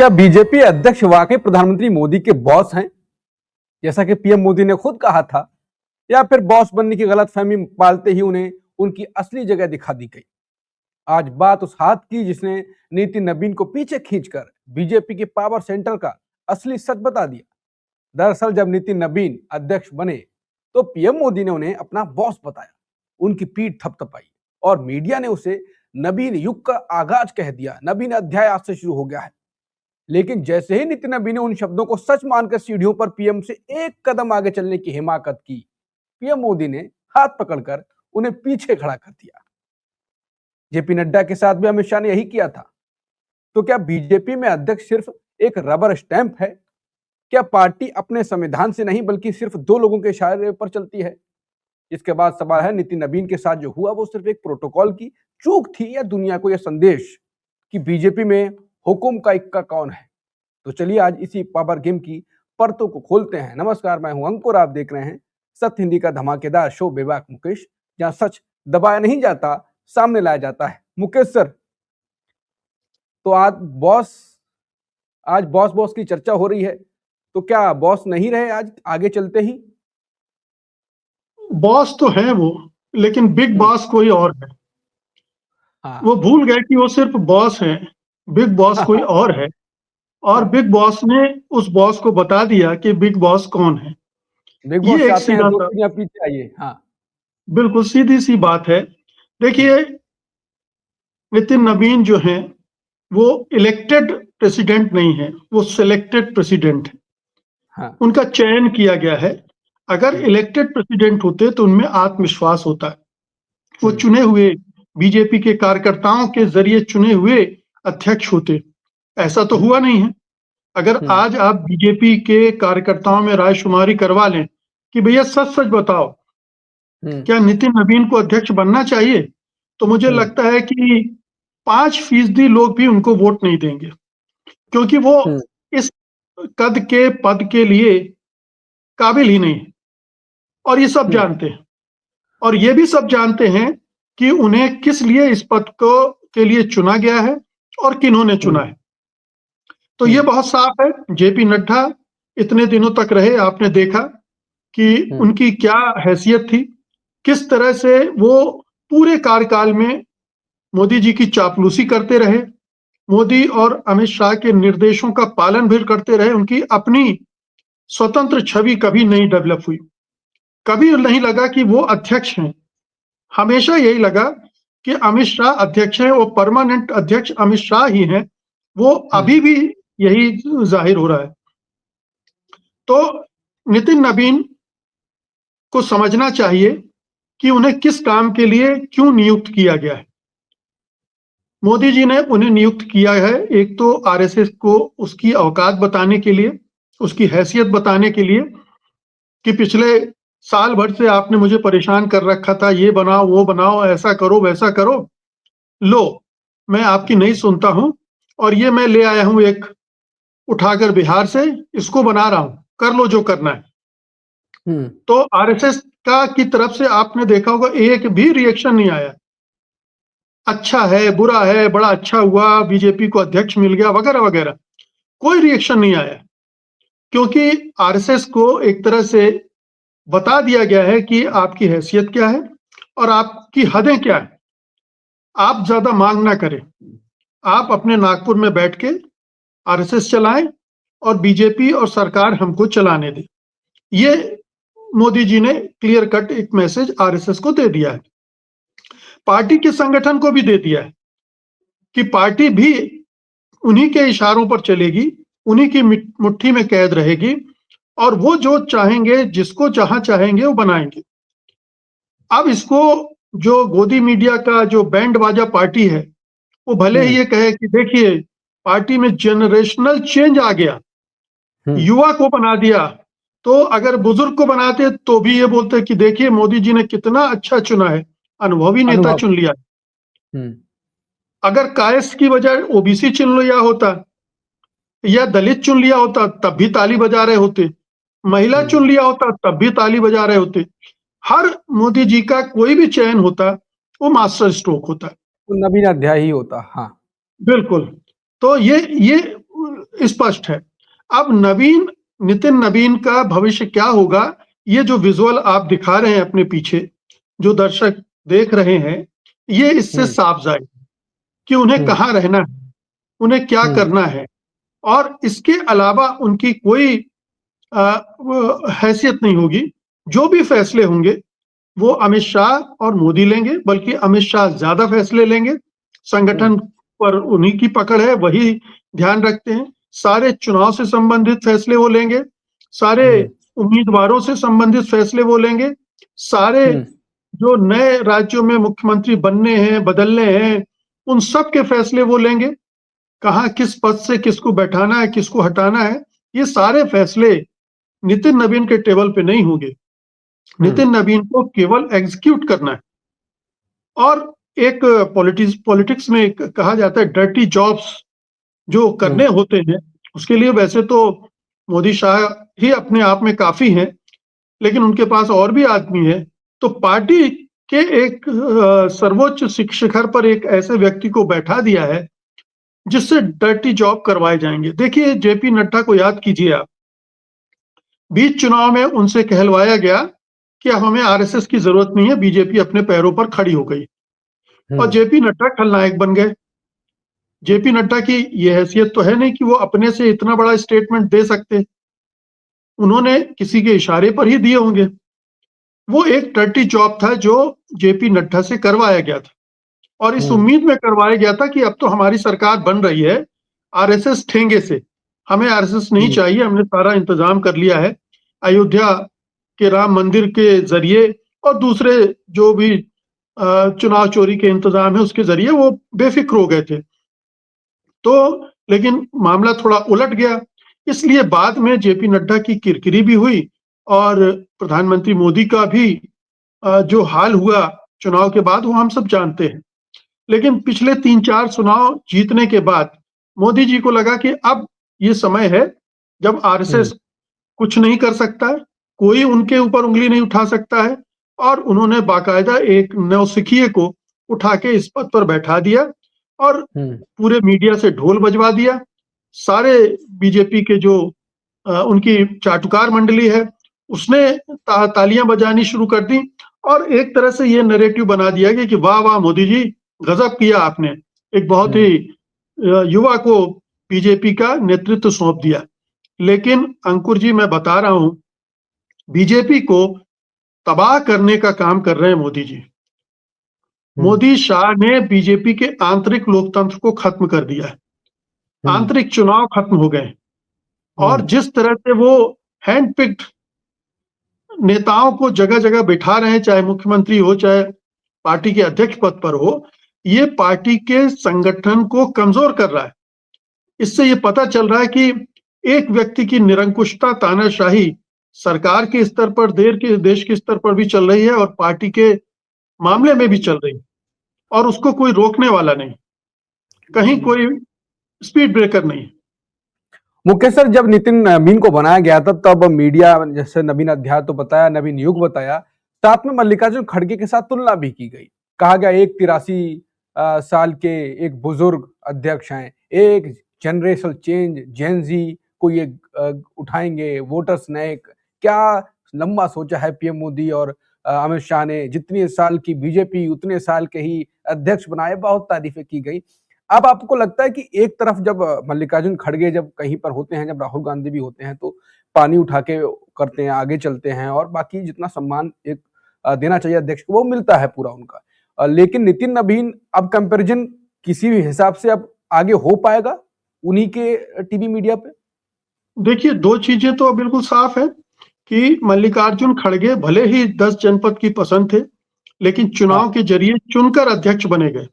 क्या बीजेपी अध्यक्ष वाकई प्रधानमंत्री मोदी के बॉस हैं, जैसा कि पीएम मोदी ने खुद कहा था, या फिर बॉस बनने की गलतफहमी पालते ही उन्हें उनकी असली जगह दिखा दी गई? आज बात उस हाथ की जिसने नितिन नबीन को पीछे खींचकर बीजेपी के पावर सेंटर का असली सच बता दिया। दरअसल जब नितिन नबीन अध्यक्ष बने तो पीएम मोदी ने उन्हें अपना बॉस बताया, उनकी पीठ थपथपाई और मीडिया ने उसे नबीन युग का आगाज कह दिया। नबीन अध्याय आज से शुरू हो गया है। लेकिन जैसे ही नितिन नबीन ने उन शब्दों को सच मानकर सीढ़ियों पर पीएम से एक कदम आगे चलने की हिमाकत की, पीएम मोदी ने हाथ पकड़कर उन्हें पीछे खड़ा कर दिया। जेपी नड्डा के साथ भी अमित शाह ने यही किया था। तो क्या बीजेपी में अध्यक्ष सिर्फ एक रबर स्टैंप है? क्या पार्टी अपने संविधान से नहीं बल्कि सिर्फ दो लोगों के इशारे पर चलती है? इसके बाद सवाल है, नितिन नबीन के साथ जो हुआ वो सिर्फ एक प्रोटोकॉल की चूक थी या दुनिया को यह संदेश कि बीजेपी में हुकुम का इक्का कौन है? तो चलिए आज इसी पावर गेम की परतों को खोलते हैं। नमस्कार, मैं हूं अंकुर, आप देख रहे हैं सत्य हिंदी का धमाकेदार शो बेबाक मुकेश, जहां सच दबाया नहीं जाता, सामने लाया जाता है। मुकेश सर, तो आज बॉस की चर्चा हो रही है, तो क्या बॉस नहीं रहे आज आगे चलते ही? बॉस तो है वो, लेकिन बिग बॉस कोई और है। हाँ। वो भूल गए कि वो सिर्फ बॉस है, बिग बॉस कोई और है। और बिग बॉस ने उस बॉस को बता दिया कि बिग बॉस कौन है। बिग बॉस ये एक चाहते हैं सीधा दो सा, दुनिया पीछे आइए। हाँ, बिल्कुल सीधी सी बात है। देखिए, नितिन नबीन जो है वो इलेक्टेड प्रेसिडेंट नहीं है, वो सिलेक्टेड प्रेसिडेंट है। हाँ। उनका चयन किया गया है। अगर इलेक्टेड प्रेसिडेंट होते तो उनमें आत्मविश्वास होता है। वो चुने हुए बीजेपी के कार्यकर्ताओं के जरिए चुने हुए अध्यक्ष होते। ऐसा तो हुआ नहीं है। अगर आज आप बीजेपी के कार्यकर्ताओं में रायशुमारी करवा लें कि भैया सच सच बताओ, क्या नितिन नबीन को अध्यक्ष बनना चाहिए, तो मुझे लगता है कि 5% लोग भी उनको वोट नहीं देंगे, क्योंकि वो इस कद के पद के लिए काबिल ही नहीं है। और ये सब जानते हैं, और ये भी सब जानते हैं कि उन्हें किस लिए इस पद को के लिए चुना गया है और किन्होंने चुना है। तो ये बहुत साफ है। जेपी नड्डा इतने दिनों तक रहे, आपने देखा कि उनकी क्या हैसियत थी, किस तरह से वो पूरे कार्यकाल में मोदी जी की चापलूसी करते रहे, मोदी और अमित शाह के निर्देशों का पालन भी करते रहे। उनकी अपनी स्वतंत्र छवि कभी नहीं डेवलप हुई, कभी नहीं लगा कि वो अध्यक्ष हैं। हमेशा यही लगा कि अमित शाह अध्यक्ष हैं, वो परमानेंट अध्यक्ष अमित शाह ही हैं। वो अभी भी यही जाहिर हो रहा है। तो नितिन नबीन को समझना चाहिए कि उन्हें किस काम के लिए क्यों नियुक्त किया गया है। मोदी जी ने उन्हें नियुक्त किया है, एक तो आरएसएस को उसकी औकात बताने के लिए, उसकी हैसियत बताने के लिए कि पिछले साल भर से आपने मुझे परेशान कर रखा था, ये बनाओ वो बनाओ, ऐसा करो वैसा करो, लो मैं आपकी नहीं सुनता हूं और ये मैं ले आया हूं एक उठाकर बिहार से, इसको बना रहा हूं, कर लो जो करना है। तो आरएसएस का की तरफ से आपने देखा होगा एक भी रिएक्शन नहीं आया, अच्छा है बुरा है, बड़ा अच्छा हुआ बीजेपी को अध्यक्ष मिल गया वगैरह वगैरह, कोई रिएक्शन नहीं आया। क्योंकि आरएसएस को एक तरह से बता दिया गया है कि आपकी हैसियत क्या है और आपकी हदें क्या है। आप ज्यादा मांग ना करें, आप अपने नागपुर में बैठ के आरएसएस चलाएं और बीजेपी और सरकार हमको चलाने दे। ये मोदी जी ने क्लियर कट एक मैसेज आरएसएस को दे दिया है, पार्टी के संगठन को भी दे दिया है कि पार्टी भी उन्हीं के इशारों पर चलेगी, उन्हीं की मुट्ठी में कैद रहेगी और वो जो चाहेंगे, जिसको जहां चाहेंगे वो बनाएंगे। अब इसको जो गोदी मीडिया का जो बैंड बाजा पार्टी है, वो भले ही ये कहे कि देखिए पार्टी में जनरेशनल चेंज आ गया, युवा को बना दिया, तो अगर बुजुर्ग को बनाते तो भी ये बोलते कि देखिए मोदी जी ने कितना अच्छा चुना है, अनुभवी नेता चुन लिया। अगर कायस की बजाय ओबीसी चुन लिया होता या दलित चुन लिया होता तब भी ताली बजा रहे होते, महिला चुन लिया होता तब भी ताली बजा रहे होते। हर मोदी जी का कोई भी चयन होता वो मास्टर स्ट्रोक होता है, नवीन अध्याय ही होता। हाँ बिल्कुल। तो ये स्पष्ट है। अब नितिन नवीन का भविष्य क्या होगा, ये जो विजुअल आप दिखा रहे हैं अपने पीछे, जो दर्शक देख रहे हैं, ये इससे साफ जाहिर है कि उन्हें कहाँ रहना है, उन्हें क्या करना है, और इसके अलावा उनकी कोई हैसियत नहीं होगी। जो भी फैसले होंगे वो अमित शाह और मोदी लेंगे, बल्कि अमित शाह ज्यादा फैसले लेंगे। संगठन पर उन्हीं की पकड़ है, वही ध्यान रखते हैं। सारे चुनाव से संबंधित फैसले वो लेंगे, सारे उम्मीदवारों से संबंधित फैसले वो लेंगे, सारे जो नए राज्यों में मुख्यमंत्री बनने हैं, बदलने हैं, उन सब के फैसले वो लेंगे। कहाँ किस पद से किसको बैठाना है, किसको हटाना है, ये सारे फैसले नितिन नवीन के टेबल पे नहीं होंगे। नितिन नवीन को केवल एग्जीक्यूट करना है। और एक पॉलिटिक्स में एक कहा जाता है डर्टी जॉब्स जो करने होते हैं, उसके लिए वैसे तो मोदी शाह ही अपने आप में काफी हैं, लेकिन उनके पास और भी आदमी है। तो पार्टी के एक सर्वोच्च शिखर पर एक ऐसे व्यक्ति को बैठा दिया है जिससे डर्टी जॉब करवाए जाएंगे। देखिए, जेपी नड्डा को याद कीजिए आप, बीच चुनाव में उनसे कहलवाया गया कि हमें आरएसएस की जरूरत नहीं है, बीजेपी अपने पैरों पर खड़ी हो गई, और जेपी नड्डा खलनायक बन गए। जेपी नड्डा की यह हैसियत तो है नहीं कि वो अपने से इतना बड़ा स्टेटमेंट दे सकते, उन्होंने किसी के इशारे पर ही दिए होंगे। वो एक डर्टी जॉब था जो जेपी नड्डा से करवाया गया था, और इस उम्मीद में करवाया गया था कि अब तो हमारी सरकार बन रही है आरएसएस ठेंगे से, हमें आरएसएस नहीं चाहिए, हमने सारा इंतजाम कर लिया है अयोध्या के राम मंदिर के जरिए और दूसरे जो भी चुनाव चोरी के इंतजाम है उसके जरिए वो बेफिक्र हो गए थे। तो लेकिन मामला थोड़ा उलट गया, इसलिए बाद में जेपी नड्डा की किरकिरी भी हुई, और प्रधानमंत्री मोदी का भी जो हाल हुआ चुनाव के बाद वो हम सब जानते हैं। लेकिन पिछले 3-4 चुनाव जीतने के बाद मोदी जी को लगा कि अब ये समय है जब आरएसएस कुछ नहीं कर सकता है, कोई उनके ऊपर उंगली नहीं उठा सकता है, और उन्होंने बाकायदा एक नौसिखिए को उठा के इस पद पर बैठा दिया और पूरे मीडिया से ढोल बजवा दिया। सारे बीजेपी के जो उनकी चाटुकार मंडली है उसने तालियां बजानी शुरू कर दी, और एक तरह से ये नैरेटिव बना दिया गया कि वाह वाह मोदी जी, गजब किया आपने, एक बहुत ही युवा को बीजेपी का नेतृत्व सौंप दिया। लेकिन अंकुर जी, मैं बता रहा हूं, बीजेपी को तबाह करने का काम कर रहे हैं मोदी जी। मोदी शाह ने बीजेपी के आंतरिक लोकतंत्र को खत्म कर दिया है, आंतरिक चुनाव खत्म हो गए, और जिस तरह से वो हैंड पिक्ड नेताओं को जगह जगह बिठा रहे हैं, चाहे मुख्यमंत्री हो चाहे पार्टी के अध्यक्ष पद पर हो, ये पार्टी के संगठन को कमजोर कर रहा है। इससे ये पता चल रहा है कि एक व्यक्ति की निरंकुशता, तानाशाही सरकार के स्तर पर, देश के स्तर पर भी चल रही है, और पार्टी के मामले में भी चल रही है, और उसको कोई रोकने वाला नहीं, कहीं कोई स्पीड ब्रेकर नहीं। मुकेश सर, जब नितिन नवीन को बनाया गया था तब मीडिया जैसे नवीन अध्याय तो बताया, नवीन युग बताया, साथ में मल्लिकार्जुन खड़गे के साथ तुलना भी की गई। कहा गया एक 83 साल के एक बुजुर्ग अध्यक्ष हैं, एक जनरेशनल चेंज, जेनजी को ये उठाएंगे, वोटर्स नए, क्या लंबा सोचा है पीएम मोदी और अमित शाह ने। जितने साल की बीजेपी उतने साल के ही अध्यक्ष बनाए, बहुत तारीफें की गई। अब आपको लगता है कि एक तरफ जब मल्लिकार्जुन खड़गे जब कहीं पर होते हैं, जब राहुल गांधी भी होते हैं, तो पानी उठा के करते हैं, आगे चलते हैं, और बाकी जितना सम्मान एक देना चाहिए अध्यक्ष को वो मिलता है पूरा उनका। लेकिन नितिन नवीन अब कंपैरिजन किसी भी हिसाब से अब आगे हो पाएगा उन्हीं के टीवी मीडिया पे? देखिए, दो चीजें तो बिल्कुल साफ है कि मल्लिकार्जुन खड़गे भले ही 10 जनपद की पसंद थे, लेकिन चुनाव के जरिए चुनकर अध्यक्ष बने गए।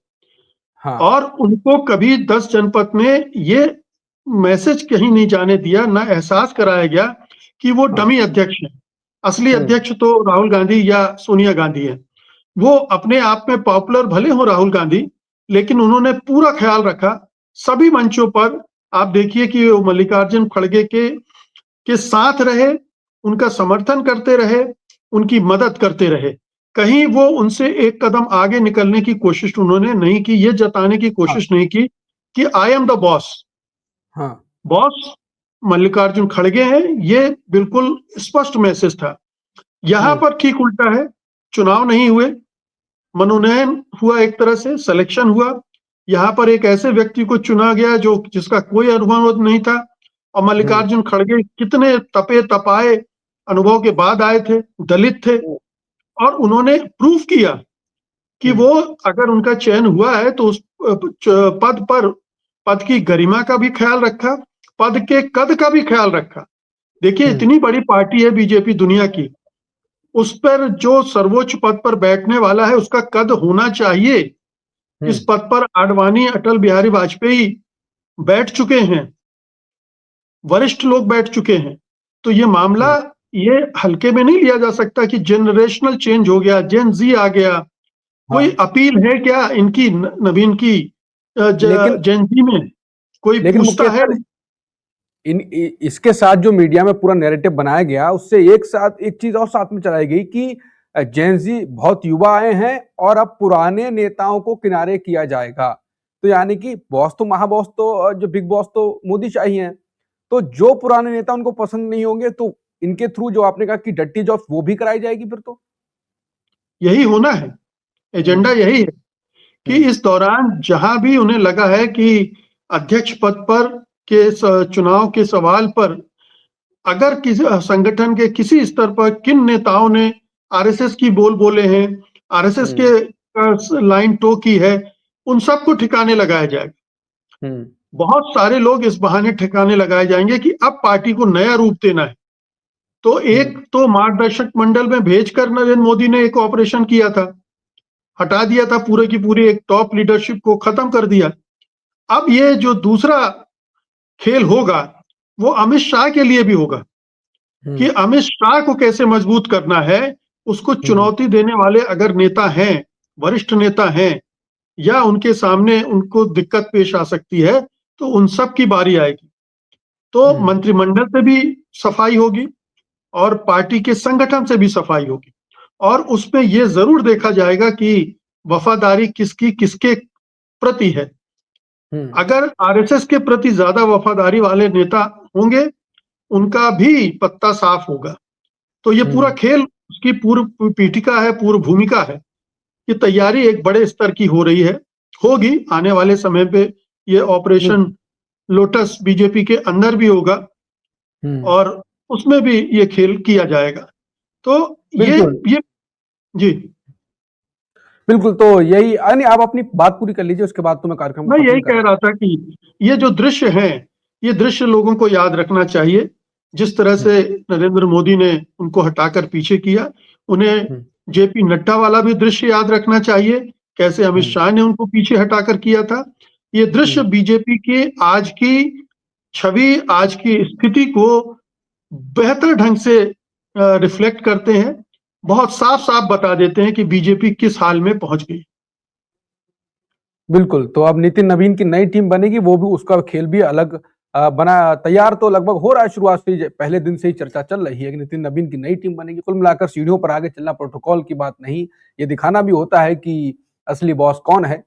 और उनको कभी 10 जनपद में ये मैसेज कहीं नहीं जाने दिया, ना एहसास कराया गया कि वो डमी अध्यक्ष हैं। असली अध्यक्ष तो राहुल गांधी या सोनिया गांधी है। वो अपने आप में पॉपुलर भले हो राहुल गांधी, लेकिन उन्होंने पूरा ख्याल रखा सभी मंचों पर। आप देखिए कि वो मल्लिकार्जुन खड़गे के साथ रहे, उनका समर्थन करते रहे, उनकी मदद करते रहे। कहीं वो उनसे एक कदम आगे निकलने की कोशिश उन्होंने नहीं की, ये जताने की कोशिश नहीं की कि I am the boss. Boss Mallikarjun खड़गे हैं, ये बिल्कुल स्पष्ट मैसेज था। यहां पर ठीक उल्टा है, चुनाव नहीं हुए, मनोनयन हुआ, एक तरह से सिलेक्शन हुआ। यहाँ पर एक ऐसे व्यक्ति को चुना गया जो जिसका कोई अनुभव नहीं था, और मल्लिकार्जुन खड़गे कितने तपे तपाए अनुभव के बाद आए थे, दलित थे, और उन्होंने प्रूफ किया कि वो अगर उनका चयन हुआ है तो उस पद की गरिमा का भी ख्याल रखा, पद के कद का भी ख्याल रखा। देखिए, इतनी बड़ी पार्टी है बीजेपी दुनिया की, उस पर जो सर्वोच्च पद पर बैठने वाला है उसका कद होना चाहिए। इस पद पर आडवाणी, अटल बिहारी वाजपेयी बैठ चुके हैं, वरिष्ठ लोग बैठ चुके हैं। तो ये मामला ये हल्के में नहीं लिया जा सकता कि जनरेशनल चेंज हो गया, जेन जी आ गया। कोई अपील है क्या इनकी, नवीन की जेन जी में? कोई पूछता है? इसके साथ जो मीडिया में पूरा नैरेटिव बनाया गया, उससे एक चीज और साथ में चलाई गई कि जेनजी बहुत युवा आए हैं और अब पुराने नेताओं को किनारे किया जाएगा। तो यानी कि बॉस तो महाबॉस तो जो बिग बॉस तो मोदी शाही हैं, तो जो पुराने नेता उनको पसंद नहीं होंगे तो इनके थ्रू जो आपने कहा कि डट्टी जॉब वो भी कराई जाएगी। फिर तो यही होना है, एजेंडा यही है कि इस दौरान जहां भी उन्हें लगा है कि अध्यक्ष पद पर के चुनाव के सवाल पर अगर किसी संगठन के किसी स्तर पर किन नेताओं ने आरएसएस की बोल बोले हैं, आरएसएस के लाइन टो की है, उन सबको ठिकाने लगाया जाएगा। बहुत सारे लोग इस बहाने ठिकाने लगाए जाएंगे कि अब पार्टी को नया रूप देना है। तो एक तो मार्गदर्शक मंडल में भेजकर नरेंद्र मोदी ने एक ऑपरेशन किया था, हटा दिया था पूरे की पूरी एक टॉप लीडरशिप को खत्म कर दिया। अब ये जो दूसरा खेल होगा वो अमित शाह के लिए भी होगा कि अमित शाह को कैसे मजबूत करना है। उसको चुनौती देने वाले अगर नेता हैं, वरिष्ठ नेता हैं, या उनके सामने उनको दिक्कत पेश आ सकती है, तो उन सब की बारी आएगी। तो मंत्रिमंडल से भी सफाई होगी और पार्टी के संगठन से भी सफाई होगी, और उसमें यह जरूर देखा जाएगा कि वफादारी किसकी किसके प्रति है। अगर आरएसएस के प्रति ज्यादा वफादारी वाले नेता होंगे, उनका भी पत्ता साफ होगा। तो ये पूरा खेल, उसकी पूर्व पीठिका है, पूर्व भूमिका है। ये तैयारी एक बड़े स्तर की हो रही है, होगी आने वाले समय पे। ये ऑपरेशन लोटस बीजेपी के अंदर भी होगा और उसमें भी ये खेल किया जाएगा। तो ये जी बिल्कुल। तो यही, यानी आप अपनी बात पूरी कर लीजिए, उसके बाद तो मैं कार्यक्रम मैं यही कह रहा था कि ये जो दृश्य है, ये दृश्य लोगों को याद रखना चाहिए। जिस तरह से नरेंद्र मोदी ने उनको हटाकर पीछे किया, उन्हें जेपी नड्डा वाला भी दृश्य याद रखना चाहिए, कैसे अमित शाह ने उनको पीछे हटाकर किया था। ये दृश्य बीजेपी के आज की छवि, आज की स्थिति को बेहतर ढंग से रिफ्लेक्ट करते हैं, बहुत साफ साफ बता देते हैं कि बीजेपी किस हाल में पहुंच गई। बिल्कुल। तो अब नितिन नवीन की नई टीम बनेगी, वो भी उसका खेल भी अलग बना, तैयार तो लगभग हो रहा है, शुरुआत से पहले दिन से ही चर्चा चल रही है कि नितिन नवीन की नई टीम बनेगी। कुल मिलाकर सीढ़ियों पर आगे चलना प्रोटोकॉल की बात नहीं, ये दिखाना भी होता है कि असली बॉस कौन है।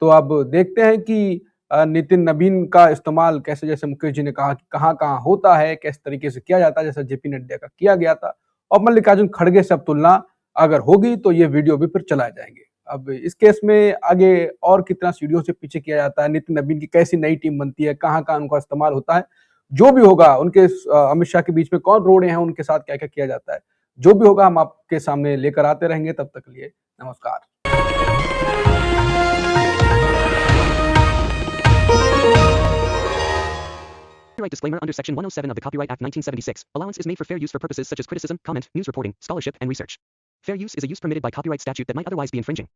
तो अब देखते हैं कि नितिन नवीन का इस्तेमाल कैसे, जैसे मुकेश जी ने कहा कि कहाँ कहाँ होता है, किस तरीके से किया जाता है, जैसा जेपी नड्डा का किया गया था। और मल्लिकार्जुन खड़गे से अब तुलना अगर होगी तो ये वीडियो भी फिर चलाए जाएंगे। अब इस केस में आगे और कितना सीढ़ियों से पीछे किया जाता है, नितिन नवीन की कैसी नई टीम बनती है, कहाँ कहाँ उनका इस्तेमाल होता है, जो भी होगा, उनके अमित शाह के बीच में कौन रोड़े हैं, उनके साथ क्या क्या किया जाता है, जो भी होगा हम आपके सामने लेकर आते रहेंगे। तब तक के लिए नमस्कार। Copyright disclaimer under Section 107 of the Copyright Act 1976. Allowance is made for fair use for purposes such as criticism, comment, news reporting, scholarship, and research. Fair use is a use permitted by copyright statute that might otherwise be infringing.